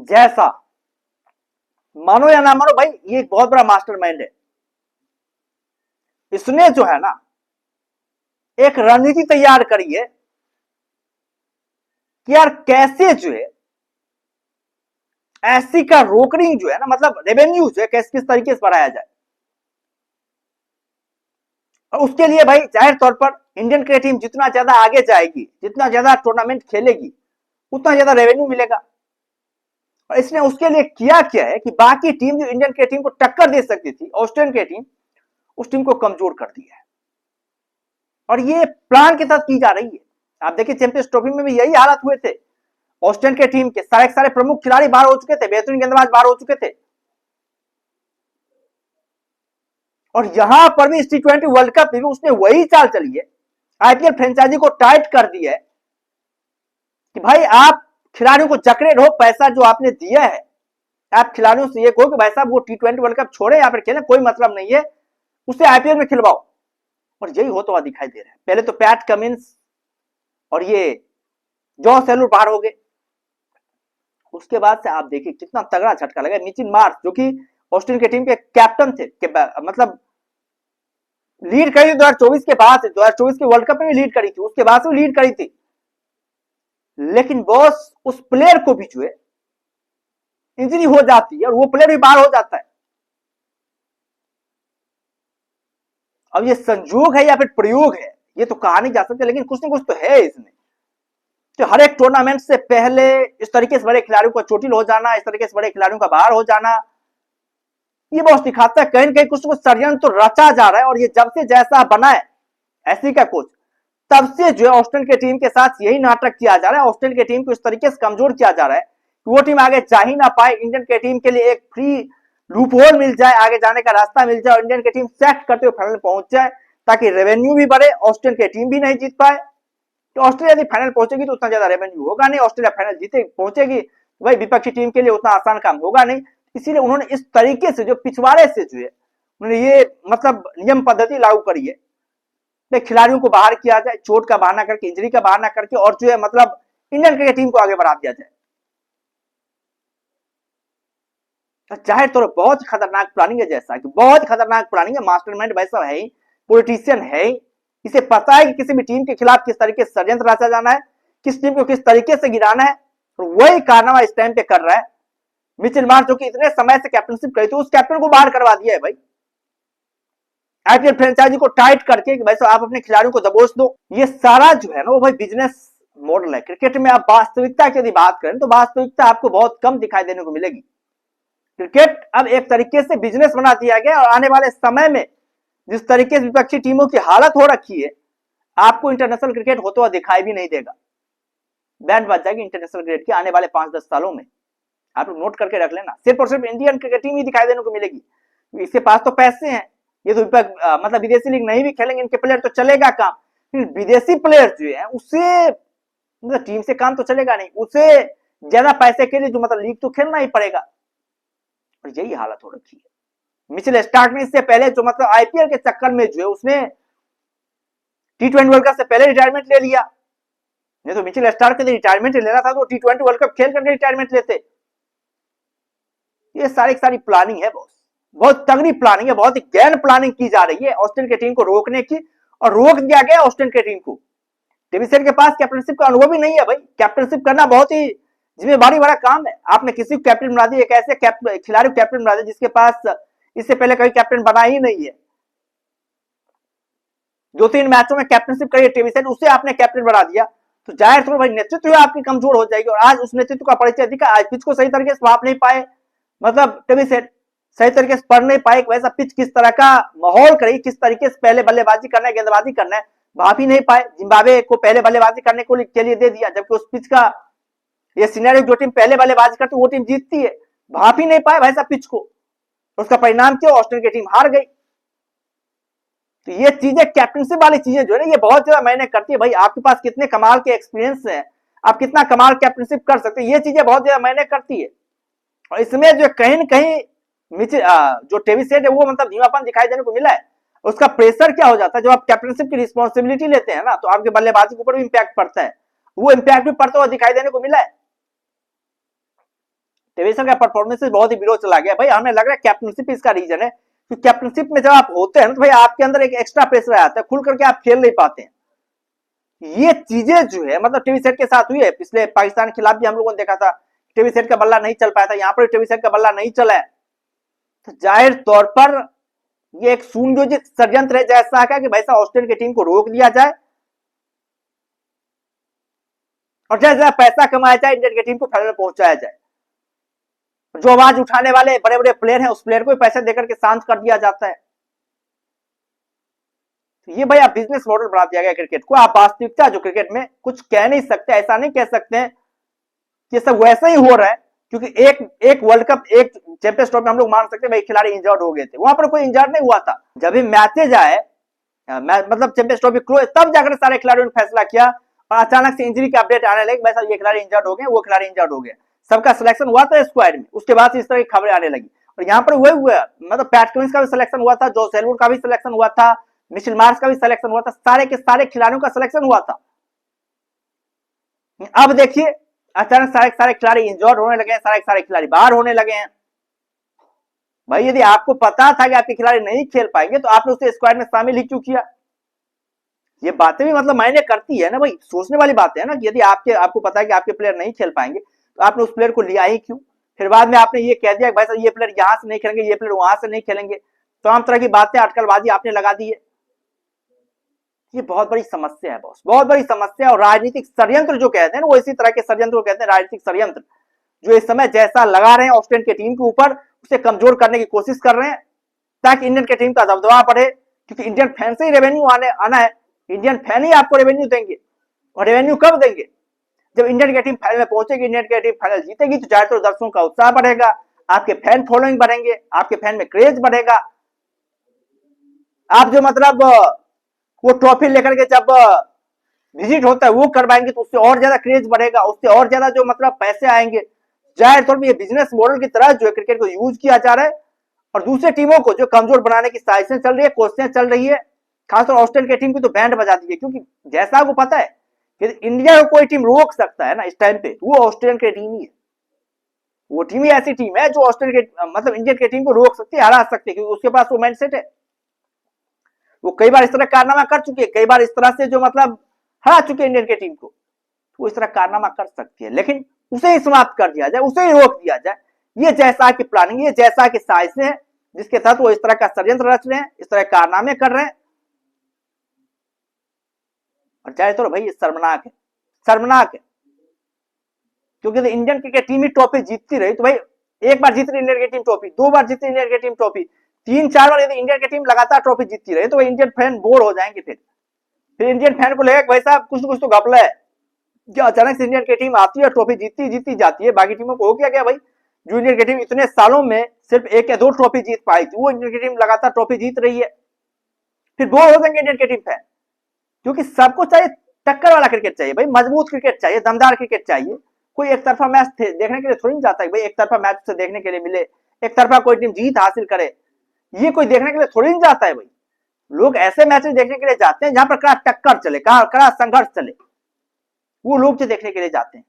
जैसा, मानो या ना मानो भाई, ये एक बहुत बड़ा मास्टरमाइंड है। इसने जो है ना एक रणनीति तैयार करी है कि यार कैसे जो है ऐसी का रोकरिंग जो है ना, मतलब रेवेन्यू जो है कैसे किस तरीके से बढ़ाया जाए। और उसके लिए भाई जाहिर तौर पर इंडियन क्रिकेट टीम जितना ज्यादा आगे जाएगी, जितना ज्यादा टूर्नामेंट खेलेगी, उतना ज्यादा रेवेन्यू मिलेगा। और इसने उसके लिए किया क्या है कि बाकी टीम जो इंडियन क्रिकेट टीम को टक्कर दे सकती थी, ऑस्ट्रेलियन क्रिकेट टीम, उस टीम को कमजोर कर दिया है। और ये प्लान के साथ की जा रही है। आप देखिए चैंपियंस ट्रॉफी में भी यही हालत हुए थे। ऑस्ट्रेलियन के टीम के सारे प्रमुख खिलाड़ी बाहर हो चुके थे, बेहतरीन गेंदबाज बाहर हो चुके थे। और यहां पर भी T20 वर्ल्ड कप में भी उसने वही चाल चली है, आईपीएल फ्रेंचाइजी को टाइट कर दिया है कि भाई आप खिलाड़ियों को जकड़े रहो, पैसा जो आपने दिया है आप खिलाड़ियों से ये कहो कि भाई साहब वो T20 वर्ल्ड कप छोड़े, यहाँ पर खेलें, कोई मतलब नहीं है, उसे आईपीएल में खिलवाओ। और यही होता हुआ दिखाई दे रहा है। पहले तो पैट कमिंस और ये जॉस हेजलवुड बाहर हो गए, उसके बाद से आप देखिए कितना तगड़ा झटका लगा। मिचेल मार्श जो कि ऑस्ट्रेलिया के टीम के कैप्टन थे, मतलब लीड करी थी 2024 के बाद से, 2024 के वर्ल्ड कप में भी लीड करी थी, उसके बाद से लीड करी थी। लेकिन बॉस उस प्लेयर को भी जो है इंजरी हो जाती है और वो प्लेयर भी बाहर हो जाता है। अब ये संजोग है या फिर प्रयोग है ये तो कहा नहीं जा सकता, लेकिन कुछ ना कुछ तो है इसमें। तो हर एक टूर्नामेंट से पहले इस तरीके से बड़े खिलाड़ियों का चोटिल हो जाना, इस तरीके से बड़े खिलाड़ियों का बाहर हो जाना, ये बहुत दिखाता है कहीं ना कहीं कुछ ना कुछ षड्यंत्र तो रचा जा रहा है। और ये जब से जैसा बना है ऐसी का कोच, तब से जो है ऑस्ट्रेलिया की टीम के साथ यही नाटक किया जा रहा है। ऑस्ट्रेलिया की टीम को इस तरीके से कमजोर किया जा रहा है कि वो टीम आगे जा ही ना पाए। इंडियन की टीम के लिए एक फ्री लूप होल मिल जाए, आगे जाने का रास्ता मिल जाए, इंडियन की टीम सेट करते हुए फाइनल पहुंच जाए, ताकि रेवेन्यू भी बढ़े। ऑस्ट्रेलिया की टीम भी नहीं जीत पाए तो ऑस्ट्रेलिया यदि फाइनल पहुंचेगी तो उतना ज्यादा रेवेन्यू होगा नहीं, ऑस्ट्रेलिया फाइनल जीते पहुंचेगी भाई विपक्षी टीम के लिए उतना आसान काम होगा नहीं। इसीलिए उन्होंने इस तरीके से जो पिछवाड़े से जो है उन्होंने ये मतलब नियम पद्धति लागू करी है, खिलाड़ियों को बाहर किया जाए चोट का बहाना करके, इंजरी का बहाना करके, और जो है मतलब इंडियन क्रिकेट टीम को आगे बढ़ा दिया जाए। जाहिर तौर पर बहुत खतरनाक प्लानिंग है, जैसा कि बहुत खतरनाक प्लानिंग है। मास्टरमाइंड वैसा है ही, पॉलिटिशियन है ही, इसे पता है कि किसी भी टीम के खिलाफ किस तरीके से षड्यंत्र रचा जाना है, किस टीम को किस तरीके से गिराना है, और वही कारनामा इस टाइम पे कर रहा है। मिचेल मार्श जो कि इतने समय से कैप्टनशिप करी थी, उस कैप्टन को बाहर करवा दिया है भाई, आईपीएल फ्रेंचाइजी को टाइट करके कि भाई आप अपने खिलाड़ियों को दबोच दो। ये सारा जो है ना वो भाई बिजनेस मॉडल है। क्रिकेट में आप वास्तविकता की यदि बात करें तो वास्तविकता आपको बहुत कम दिखाई देने को मिलेगी। क्रिकेट अब एक तरीके से बिजनेस बना दिया गया, और आने वाले समय में जिस तरीके से विपक्षी टीमों की हालत हो रखी है, आपको इंटरनेशनल क्रिकेट होता हुआ दिखाई भी नहीं देगा। बैंड बज जाएगी इंटरनेशनल क्रिकेट की आने वाले 5-10 सालों में। आप लोग नोट करके रख लेना, सिर्फ और सिर्फ इंडियन क्रिकेट टीम ही दिखाई देने को मिलेगी। इसके पास तो पैसे हैं, ये तो मतलब विदेशी लीग नहीं भी खेलेंगे इनके प्लेयर तो चलेगा काम। विदेशी प्लेयर जो है उससे मतलब टीम से काम तो चलेगा नहीं, उसे ज्यादा पैसे के लिए जो मतलब लीग तो खेलना ही पड़ेगा। और यही हालत हो रखी है। मिचेल स्टार्क ने इससे पहले जो मतलब आईपीएल के चक्कर में जो है उसने T20 वर्ल्ड कप से पहले रिटायरमेंट ले लिया। नहीं तो मिचेल स्टार्क के रिटायरमेंट लेना था तो T20 वर्ल्ड कप खेल करके रिटायरमेंट लेते। ये सारी प्लानिंग है बॉस, बहुत तगड़ी प्लानिंग है, बहुत ही गहन प्लानिंग की जा रही है ऑस्ट्रेलिया की टीम को रोकने की। और रोक दिया गया ऑस्ट्रेलिया की टीम को। डेविड के पास कैप्टनशिप का अनुभव ही नहीं है भाई, कैप्टनशिप करना बहुत ही जिम्मेदारी वाला काम है। आपने किसी को कैप्टन बना दिया, एक ऐसे खिलाड़ी को कैप्टन बना दिया जिसके पास इससे पहले कभी कैप्टन बना ही नहीं है। 2-3 मैचों में कैप्टनशिप करी टेविसन, उसे आपने कैप्टन बना दिया, तो जाहिर तौर भाई नेतृत्व आपकी कमजोर हो जाएगी। और आज उस नेतृत्व का परिचय दिखा, आज पिच को सही तरीके से भाप नहीं पाए, मतलब टेविसन सही तरीके से पढ़ नहीं पाए वैसा पिच किस तरह का माहौल करे, किस तरीके से पहले बल्लेबाजी करना है, गेंदबाजी करना है, भाप ही नहीं पाए। जिम्बाब्वे को पहले बल्लेबाजी करने के लिए दे दिया, जबकि उस पिच का ये सिनेरियो जो टीम पहले बल्लेबाजी करती है वो टीम जीतती है, भाप ही नहीं पाए भाई साहब पिच को। उसका परिणाम क्या, ऑस्ट्रेलिया की टीम हार गई। तो ये चीजें कैप्टनशिप वाली चीजें जो है ना ये बहुत ज्यादा मायने करती है भाई। आपके पास कितने कमाल के एक्सपीरियंस है, आप कितना कमाल कैप्टनशिप कर सकते हैं, ये चीजें बहुत ज्यादा मायने करती है। और इसमें जो कहीं न कहीं जो टेविस हेड है वो मतलब धीमापन दिखाई देने को मिला है। उसका प्रेशर क्या हो जाता है, जब आप कैप्टनशिप की रिस्पॉन्सिबिलिटी लेते हैं ना तो आपके बल्लेबाजी के ऊपर भी इंपैक्ट पड़ता है, वो इंपैक्ट भी पड़ता हुआ दिखाई देने को मिला है। डेविसन का परफॉर्मेंस बहुत ही बिलो चला गया भाई। हमें लग रहा है कैप्टनशिप इसका रीजन है, कि कैप्टनशिप में जब आप होते हैं तो भाई आपके अंदर एक एक्स्ट्रा प्रेशर आता है, खुल करके आप खेल नहीं पाते हैं। ये चीजें जो है मतलब टीवी सेट के साथ हुई है। पिछले पाकिस्तान के खिलाफ भी हम लोगों ने देखा था, टीवी सेट का बल्ला नहीं चल पाया था, यहाँ पर टीवी सेट का बल्ला नहीं चला है। तो जाहिर तौर पर ये एक सुनियोजित षड्यंत्र है जैसा है कि वैसा ऑस्ट्रेलिया की टीम को रोक दिया जाए और जैसा पैसा कमाया जाए, इंडियन की टीम को फाइनल में पहुंचाया जाए। जो आवाज उठाने वाले बड़े बड़े प्लेयर हैं उस प्लेयर को पैसे देकर के शांत कर दिया जाता है। तो ये भैया बिजनेस मॉडल बना दिया गया क्रिकेट को। आप वास्तविकता जो क्रिकेट में कुछ कह नहीं सकते, ऐसा नहीं कह सकते हैं कि सब वैसा ही हो रहा है, क्योंकि एक वर्ल्ड कप, एक चैंपियंस ट्रॉफी हम लोग मान सकते हैं भाई खिलाड़ी इंजर्ड हो गए थे, वहां पर कोई इंजर्ड नहीं हुआ था। जब भी मैचेज आए, मतलब चैंपियंस ट्रॉफी क्लोज, तब जाकर सारे खिलाड़ियों ने फैसला किया और अचानक से इंजरी की अपडेट आने लगी, वैसा ये खिलाड़ी इंजर्ड हो गए, वो खिलाड़ी इंजर्ड हो गए, सबका सिलेक्शन हुआ था स्क्वाड में। उसके बाद इस तरह की खबरें आने लगी और यहाँ पर वही हुआ, मतलब पैट कमिंस का भी सिलेक्शन हुआ था, जोस हेलवुड का भी सिलेक्शन हुआ था, मिचेल मार्श का भी सिलेक्शन हुआ था, सारे के सारे खिलाड़ियों का सिलेक्शन हुआ था। अब देखिए अचानक सारे सारे खिलाड़ी इंजर्ड होने लगे हैं, सारे सारे खिलाड़ी बाहर होने लगे हैं। भाई यदि आपको पता था कि आपके खिलाड़ी नहीं खेल पाएंगे तो आपने उसे स्क्वाड में शामिल ही क्यों किया? ये बातें भी मतलब मायने करती है ना भाई, सोचने वाली बात है ना। यदि आपको पता है कि आपके प्लेयर नहीं खेल पाएंगे तो आपने उस प्लेयर को लिया ही क्यों? फिर बाद में आपने ये कह दिया कि भाई साहब ये प्लेयर यहां से नहीं खेलेंगे, ये प्लेयर वहां से नहीं खेलेंगे, तमाम तरह की बातें अटकलबाजी आपने लगा दी है। ये बहुत बड़ी समस्या है बॉस, बहुत बड़ी समस्या। और राजनीतिक षड्यंत्र जो कहते हैं ना, वो इसी तरह के षड्यंत्र को कहते हैं राजनीतिक षड्यंत्र, जो इस समय जैसा लगा रहे हैं ऑस्ट्रेलियन की टीम के ऊपर, उसे कमजोर करने की कोशिश कर रहे हैं ताकि इंडियन की टीम का दबदबा बढ़े। क्योंकि इंडियन फैन से ही रेवेन्यू आना है, इंडियन फैन ही आपको रेवेन्यू देंगे। और रेवेन्यू कब देंगे? जब इंडियन की टीम फाइनल में पहुंचेगी, इंडियन की टीम फाइनल जीतेगी, तो चाहे तो दर्शकों का उत्साह बढ़ेगा, आपके फैन फॉलोइंग बढ़ेंगे, आपके फैन में क्रेज बढ़ेगा। आप जो मतलब वो ट्रॉफी लेकर के जब विजिट होता है वो करवाएंगे तो उससे और ज्यादा क्रेज बढ़ेगा, उससे और ज्यादा जो मतलब पैसे आएंगे। जाहिर तौर पर ये बिजनेस मॉडल की तरह जो है क्रिकेट को यूज किया जा रहा है और दूसरे टीमों को जो कमजोर बनाने की साजिशें चल रही है, कोशिशें चल रही है। खासतौर ऑस्ट्रेलिया की टीम की तो बैंड बजा दी है, क्योंकि जैसा आपको पता है कि इंडिया को कोई टीम रोक सकता है ना इस टाइम पे, वो ऑस्ट्रेलियन की टीम ही है। वो टीम ही ऐसी टीम है जो ऑस्ट्रेलिया के मतलब इंडियन की टीम को रोक सकती है, हरा सकती है, क्योंकि उसके पास वो माइंडसेट है। वो कई बार इस तरह कारनामा कर चुकी है, कई बार इस तरह से जो मतलब हरा चुके इंडियन की टीम को, तो वो इस तरह कारनामा कर सकती है। लेकिन उसे ही समाप्त कर दिया जाए, उसे ही रोक दिया जाए, ये जैसा की प्लानिंग, ये जैसा की साजिशें है जिसके तहत वो इस तरह का षड्यंत्र रच रहे हैं, इस तरह कारनामे कर रहे हैं। और चाहे तो भाई ये शर्मनाक है, शर्मनाक है। क्योंकि इंडियन क्रिकेट टीम ही ट्रॉफी जीतती रही तो भाई, एक बार जीत रही इंडियन की टीम ट्रॉफी, 2 बार जीती इंडियन की टीम ट्रॉफी, 3-4 बार यदि इंडियन की टीम लगातार ट्रॉफी जीतती रही तो इंडियन फैन बोर हो जाएंगे। फिर इंडियन फैन को लगेगा भाई साहब कुछ तो घपला है, क्या अचानक से इंडियन की टीम आती है, ट्रॉफी जीतती जाती है, बाकी टीमों को हो क्या भाई? जो इंडियन की टीम इतने सालों में सिर्फ 1 या 2 ट्रॉफी जीत पाई थी, वो इंडियन की टीम लगातार ट्रॉफी जीत रही है। फिर बोर हो जाएंगे इंडियन की टीम फैन, क्योंकि सबको चाहिए टक्कर वाला क्रिकेट चाहिए भाई, मजबूत क्रिकेट चाहिए, दमदार क्रिकेट चाहिए। कोई एक तरफा मैच देखने के लिए थोड़ी जाता है भाई, एक तरफा मैच से देखने के लिए मिले, एक तरफा कोई टीम जीत हासिल करे, ये कोई देखने के लिए थोड़ी नहीं जाता है भाई। लोग ऐसे मैचेस देखने के लिए जाते हैं जहां पर कड़ा टक्कर चले, कड़ा संघर्ष चले, वो लोग जो देखने के लिए जाते हैं।